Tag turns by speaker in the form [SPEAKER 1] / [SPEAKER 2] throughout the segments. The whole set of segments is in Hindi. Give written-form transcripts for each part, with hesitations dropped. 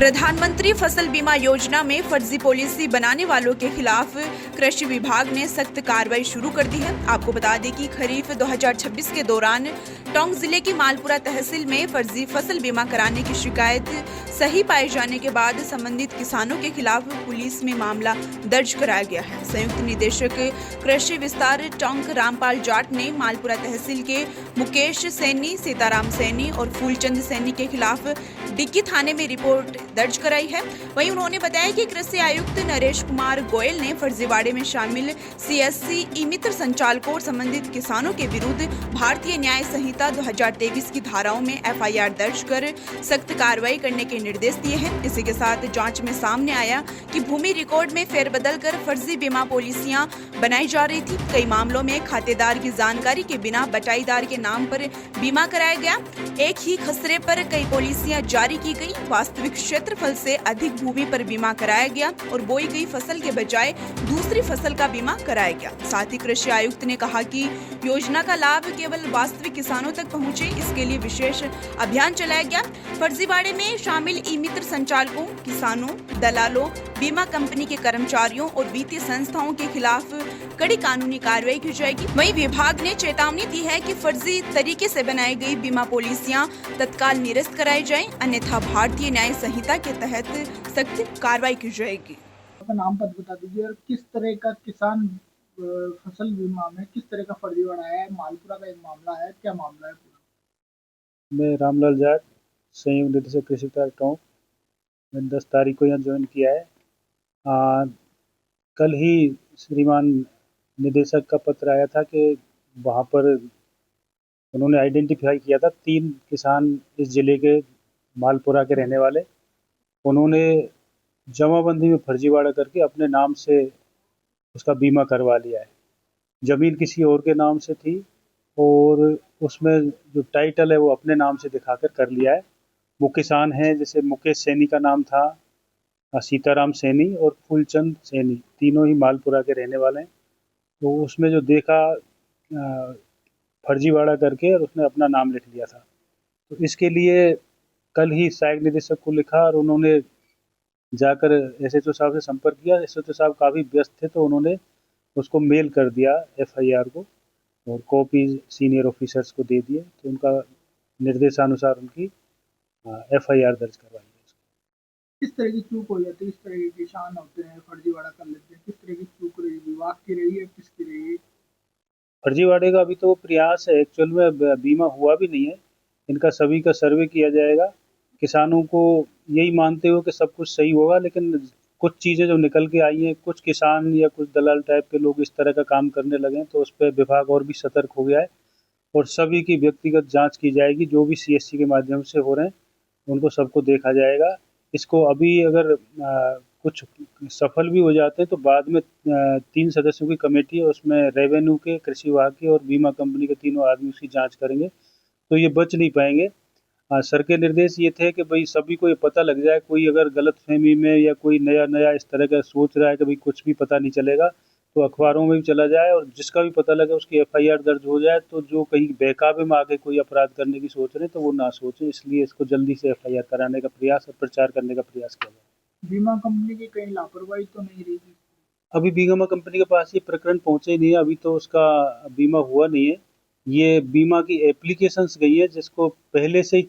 [SPEAKER 1] प्रधानमंत्री फसल बीमा योजना में फर्जी पॉलिसी बनाने वालों के खिलाफ कृषि विभाग ने सख्त कार्रवाई शुरू कर दी है। आपको बता दें कि खरीफ 2026 के दौरान टोंक जिले की मालपुरा तहसील में फर्जी फसल बीमा कराने की शिकायत सही पाए जाने के बाद संबंधित किसानों के खिलाफ पुलिस में मामला दर्ज कराया गया है। संयुक्त निदेशक कृषि विस्तार टोंक रामपाल जाट ने मालपुरा तहसील के मुकेश सैनी, सीताराम सैनी और फूलचंद सैनी के खिलाफ डिग्गी थाने में रिपोर्ट दर्ज कराई है। वहीं उन्होंने बताया कि कृषि आयुक्त नरेश कुमार गोयल ने फर्जीवाड़े में शामिल सीएससी ई मित्र संचालकों और संबंधित किसानों के विरुद्ध भारतीय न्याय संहिता 2023 की धाराओं में एफआईआर दर्ज कर सख्त कार्रवाई करने के निर्देश दिए हैं। इसी के साथ जांच में सामने आया कि भूमि रिकॉर्ड में फेरबदल कर फर्जी बीमा पॉलिसियां बनाई जा रही थी। कई मामलों में खातेदार की जानकारी के बिना बटाईदार के नाम पर बीमा कराया गया। एक ही खसरे पर कई पॉलिसियां जारी की गई। वास्तविक क्षेत्रफल से अधिक भूमि पर बीमा कराया गया और बोई गई फसल के बजाय दूसरी फसल का बीमा कराया गया। साथ ही कृषि आयुक्त ने कहा कि योजना का लाभ केवल वास्तविक किसानों तक पहुंचे, इसके लिए विशेष अभियान चलाया गया। फर्जीवाड़े में शामिल ई मित्र संचालकों, किसानों, दलालों, बीमा कंपनी के कर्मचारियों और वित्तीय संस्थाओं के खिलाफ कड़ी कानूनी कार्रवाई की जाएगी। वहीं विभाग ने चेतावनी दी है कि फर्जी तरीके से बनाई गई बीमा पॉलिसियां तत्काल निरस्त कराई जाएं, अन्यथा भारतीय न्याय संहिता के तहत सख्त कार्रवाई की जाएगी।
[SPEAKER 2] आपका नाम पद बता दीजिए और किस तरह का किसान फसल बीमा में किस तरह का फर्जीवाड़ा है? मालपुरा का एक मामला है, क्या मामला है पूरा?
[SPEAKER 3] मैं रामलाल जाट, संयुक्त निदेशक कृषि विस्तार टोंक। मैंने 10 तारीख को यहाँ ज्वाइन किया है। कल ही श्रीमान निदेशक का पत्र आया था कि वहाँ पर उन्होंने आइडेंटिफाई किया था 3 किसान इस ज़िले के मालपुरा के रहने वाले। उन्होंने जमाबंदी में फर्जीवाड़ा करके अपने नाम से उसका बीमा करवा लिया है। ज़मीन किसी और के नाम से थी और उसमें जो टाइटल है वो अपने नाम से दिखाकर कर लिया है। वो किसान हैं, जैसे मुकेश सैनी का नाम था, सीताराम सैनी और फूलचंद सैनी, तीनों ही मालपुरा के रहने वाले हैं। तो उसमें जो देखा फर्जीवाड़ा करके और उसने अपना नाम लिख लिया था। तो इसके लिए कल ही सहायक निदेशक को लिखा और उन्होंने जाकर एसएचओ साहब से संपर्क किया। एसएचओ साहब काफ़ी व्यस्त थे तो उन्होंने उसको मेल कर दिया एफआईआर को और कॉपी सीनियर ऑफिसर्स को दे दिए। तो उनका निर्देशानुसार उनकी एफआईआर दर्ज करवाई है।
[SPEAKER 2] किस तरह की चूक हो जाती है? इस तरह के किसान होते हैं, फर्जीवाड़ा कर लेते हैं, किस तरह की चूक रही? विभाग की रही है, किसकी रही है?
[SPEAKER 3] फर्जीवाड़े का अभी तो वो प्रयास है, एक्चुअल में बीमा हुआ भी नहीं है। इनका सभी का सर्वे किया जाएगा। किसानों को यही मानते हो कि सब कुछ सही होगा, लेकिन कुछ चीज़ें जो निकल के आई हैं, कुछ किसान या कुछ दलाल टाइप के लोग इस तरह का काम करने लगे हैं, तो उस पर विभाग और भी सतर्क हो गया है और सभी की व्यक्तिगत जांच की जाएगी। जो भी सीएससी के माध्यम से हो रहे हैं उनको सबको देखा जाएगा। इसको अभी अगर कुछ सफल भी हो जाते हैं तो बाद में 3 सदस्यों की कमेटी है, उसमें रेवेन्यू के, कृषि विभाग के और बीमा कंपनी के तीनों आदमी उसकी जांच करेंगे, तो ये बच नहीं पाएंगे। सर के निर्देश ये थे कि भाई सभी को ये पता लग जाए, कोई अगर गलतफहमी में या कोई नया इस तरह का सोच रहा है कि भाई कुछ भी पता नहीं चलेगा, तो अखबारों में भी चला जाए और जिसका भी पता लगे उसकी एफआईआर दर्ज हो जाए। तो जो कहीं बहकावे में आके कोई अपराध करने की सोच रहे हैं तो वो ना सोचें, इसलिए इसको जल्दी से एफआईआर कराने का प्रयास और प्रचार करने का प्रयास किया जाए।
[SPEAKER 2] बीमा कंपनी की कहीं लापरवाही तो नहीं रही?
[SPEAKER 3] अभी बीमा कंपनी के पास ये प्रकरण पहुंचे नहीं है, अभी तो उसका बीमा हुआ नहीं है। ये बीमा की एप्लीकेशंस गई है जिसको पहले से ही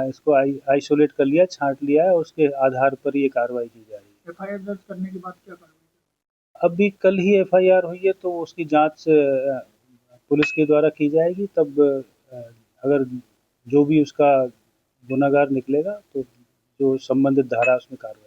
[SPEAKER 3] इसको आइसोलेट कर लिया, छांट लिया है और उसके आधार पर ये कार्रवाई की जा रही है।
[SPEAKER 2] एफआईआर दर्ज करने के बाद क्या कार्रवाई?
[SPEAKER 3] अभी कल ही एफआईआर हुई है तो उसकी जांच पुलिस के द्वारा की जाएगी। तब अगर जो भी उसका गुनाहगार निकलेगा तो जो संबंधित धारा उसमें कार्रवाई